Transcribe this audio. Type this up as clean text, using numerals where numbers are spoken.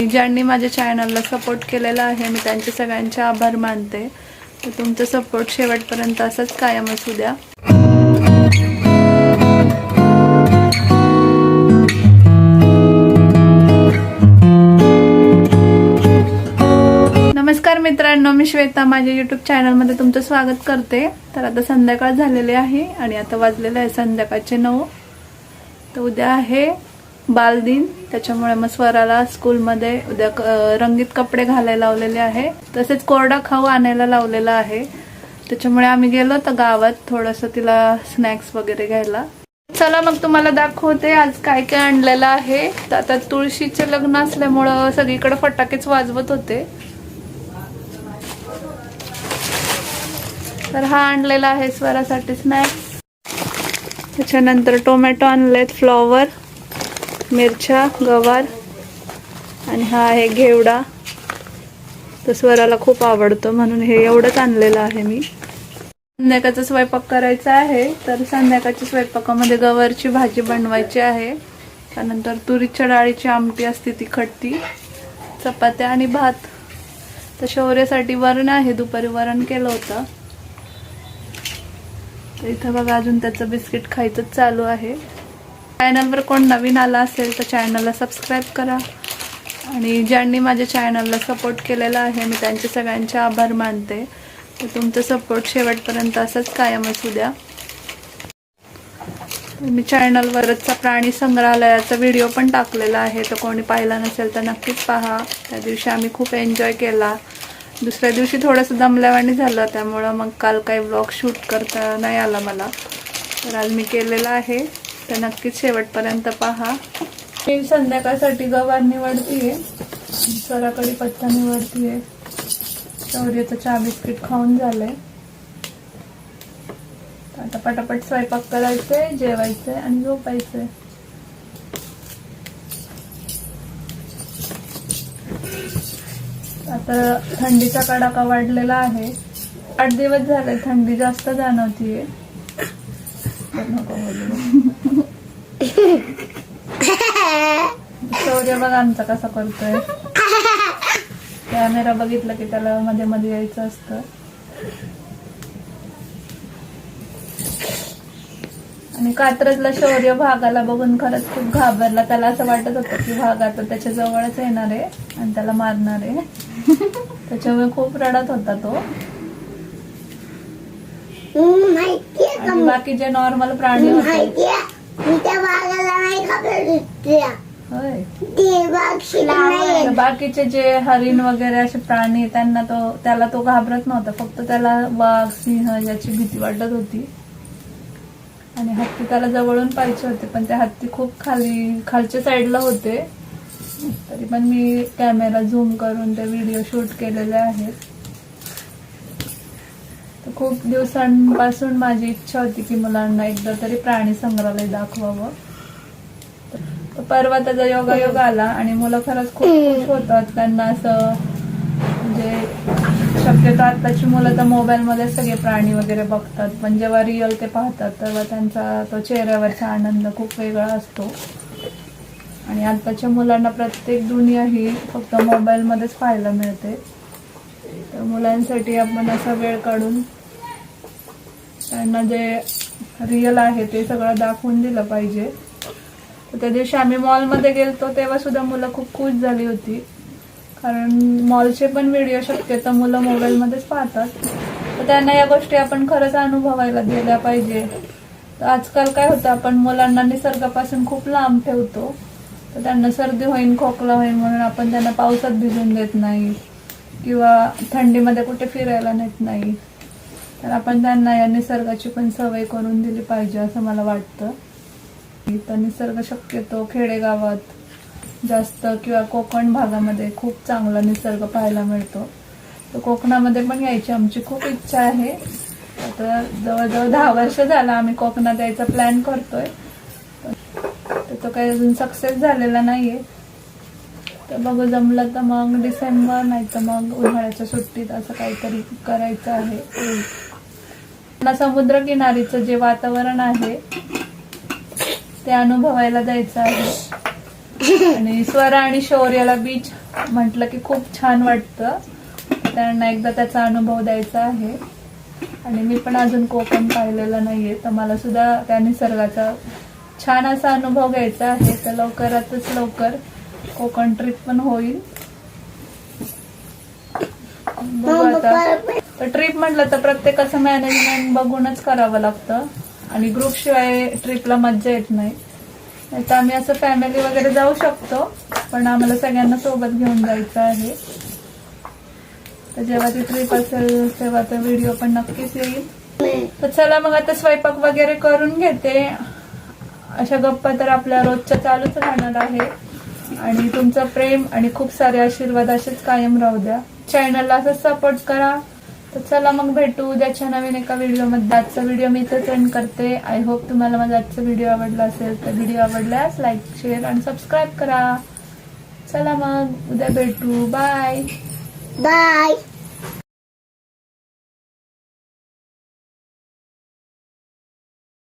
ज्यांनी माझ्या चॅनलला सपोर्ट केलेला आहे मी त्यांचे सगळ्यांचे आभार मानते। तर तुमचा सपोर्ट शेवटपर्यंत असंच कायम असू द्या। नमस्कार मित्रांनो, मी श्वेता माझ्या YouTube चॅनलमध्ये तुमचं स्वागत करते। तर आता संध्याकाळ झालेली आहे आणि आता वाजलेले आहे संध्याकाळचे 9। तर उद्या आहे बालदिन, त्याच्यामुळे मग स्वराला स्कूलमध्ये उद्या रंगीत कपडे घालायला लावलेले आहे, तसेच कोरडा खाऊ आणायला लावलेला आहे। त्याच्यामुळे आम्ही गेलो तर गावात थोडंसं तिला स्नॅक्स वगैरे घ्यायला। चला मग तुम्हाला दाखवते आज काय काय आणलेलं आहे। तर आता तुळशीचे लग्न असल्यामुळे सगळीकडे फटाकेच वाजवत होते। तर हा आणलेला आहे स्वरासाठी स्नॅक्स। त्याच्यानंतर टोमॅटो आणलेत, फ्लॉवर, मिरच्या, गवार आणि हा आहे घेवडा। तर स्वराला खूप आवडतो म्हणून हे एवढंच आणलेलं आहे मी। संध्याकाळचा स्वयंपाक करायचा आहे। तर संध्याकाळच्या स्वयंपाकामध्ये गवारची भाजी बनवायची आहे, त्यानंतर तुरीच्या डाळीची आमटी असते ती खट्टी, चपात्या आणि भात। तर शौर्यासाठी वरण आहे, दुपारी वरण केलं होतं। तर इथं बघा अजून त्याचं बिस्किट खायचं चालू आहे। चॅनलवर कोण नवीन आला असेल तर चॅनलला सबस्क्राईब करा आणि ज्यांनी माझ्या चॅनलला सपोर्ट केलेला आहे मी त्यांचे सगळ्यांचे आभार मानते। तर तुमचं सपोर्ट शेवटपर्यंत असंच कायम असू द्या। मी चॅनलवरचा प्राणी संग्रहालयाचा व्हिडिओ पण टाकलेला आहे, तर कोणी पाहिला नसेल तर नक्कीच पहा। त्या दिवशी आम्ही खूप एन्जॉय केला। दुसऱ्या दिवशी थोडंसं दमल्यावानी झालं, त्यामुळं मग काल काही व्लॉग शूट करता नाही आला मला। तर आज मी केलेला आहे, तर नक्कीच शेवटपर्यंत पहा। मी संध्याकाळसाठी गवार निवडतीये, स्वरा कढीपत्ता निवडतीये, शौर्याचं चहा बिस्किट खाऊन झालंय। आता पटापट स्वयंपाक करायचे, जेवायचे आणि झोपायचे। आता थंडीचा कडाका वाढलेला आहे, 8 दिवस झाले थंडी जास्त जाणवतीये। शौर्य बघा आमचा कसा करतोय, कॅमेरा बघितलं की त्याला मध्ये मध्ये यायचं असतं। आणि कात्रजला शौर्य वाघाला बघून खरंच खूप घाबरला, त्याला असं वाटत होतं की वाघ आता त्याच्या जवळच येणार आहे आणि त्याला मारणार आहे। त्याच्यामुळे खूप रडत होता तो। आणि बाकी जे नॉर्मल प्राणी होते बाकीचे जे हरिण वगैरे असे प्राणी त्याला तो घाबरत नव्हता, फक्त त्याला वाघ, सिंह याची भीती वाटत होती। आणि हत्ती त्याला जवळून पाहिजे होते, पण ते हत्ती खूप खालच्या साईडला होते। तरी पण मी कॅमेरा झूम करून ते व्हिडिओ शूट केलेले आहेत। तर खूप दिवसांपासून माझी इच्छा होती की मुलांना एकदा तरी प्राणी संग्रहालय दाखवावं। तर परवा त्याचा योगायोग आला आणि मुलं खरंच खूप खुश होतात। त्यांना असं म्हणजे शक्यतो आताची मुलं तर मोबाईलमध्ये सगळे प्राणी वगैरे बघतात, पण जेव्हा रिअल ते पाहतात तेव्हा त्यांचा तो चेहऱ्यावरचा आनंद खूप वेगळा असतो। आणि आताच्या मुलांना प्रत्येक दुनिया ही फक्त मोबाईलमध्येच पाहायला मिळते। तर मुलांसाठी आपण असा वेळ काढून त्यांना जे रिअल आहे ते सगळं दाखवून दिलं पाहिजे। त्या दिवशी आम्ही मॉलमध्ये गेलतो तेव्हा सुद्धा मुलं खूप खुश झाली होती, कारण मॉलचे पण व्हिडिओ शक्यतो मुलं मोबाईलमध्येच पाहतात। तर त्यांना या गोष्टी आपण खरंच अनुभवायला दिल्या पाहिजे। तर आजकाल काय होतं, आपण मुलांना निसर्गापासून खूप लांब ठेवतो, तर त्यांना सर्दी होईल, खोकला होईल म्हणून आपण त्यांना पावसात भिजून देत नाही किंवा थंडीमध्ये कुठे फिरायला नेत नाही। तर आपण त्यांना या निसर्गाची पण सवय करून दिली पाहिजे असं मला वाटतं। तर निसर्ग शक्यतो खेडेगावात जास्त किंवा कोकण भागामध्ये खूप चांगला निसर्ग पाहायला मिळतो। तर कोकणामध्ये पण यायची आमची खूप इच्छा आहे। आता जवळजवळ 10 वर्ष झालं आम्ही कोकणात यायचा प्लॅन करतोय, तर तो काही अजून सक्सेस झालेला नाहीये। तर बघू, जमलं तर मग डिसेंबर नाही तर मग उन्हाळ्याच्या सुट्टीत असं काहीतरी करायचं आहे। समुद्र किनारीचं जे वातावरण आहे ते अनुभवायला जायचं आहे। आणि स्वरा आणि शौर्याला बीच म्हटलं की खूप छान वाटतं. त्यांना एकदा त्याचा अनुभव द्यायचा आहे. आणि मी पण अजून कोकण पाहिलेलं नाहीये, तर मला सुद्धा त्या निसर्गाचा छान असा अनुभव घ्यायचा आहे. तर लवकरातच लवकर कोकण ट्रिप पण होईल. बघू आता. तर ट्रिप म्हटलं तर प्रत्येकाचं मॅनेजमेंट बघूनच करावं लागतं आणि ग्रुप शिवाय ट्रिपला मज्जा येत नाही. तर आम्ही असं फॅमिली वगैरे जाऊ शकतो, पण आम्हाला सगळ्यांना सोबत घेऊन जायचं आहे. तर जेव्हा ती ट्रिप असेल तेव्हा तर व्हिडिओ पण नक्कीच येईल. तर चला मग आता स्वयंपाक वगैरे करून घेते. अशा गप्पा तर आपल्या रोजच्या चालूच राहणार आहे. आणि तुमचं प्रेम आणि खूप सारे आशीर्वाद असेच कायम राहू द्या. चॅनलला असंच सपोर्ट करा. तर चला मग भेटू उद्याच्या नवीन एका व्हिडिओमध्ये. आजचा व्हिडिओ मी इथेच एंड करते. आय होप तुम्हाला माझा आजचा व्हिडिओ आवडला असेल. तर व्हिडिओ आवडल्यास लाईक, शेअर आणि सबस्क्राईब करा. चला मग उद्या भेटू. बाय.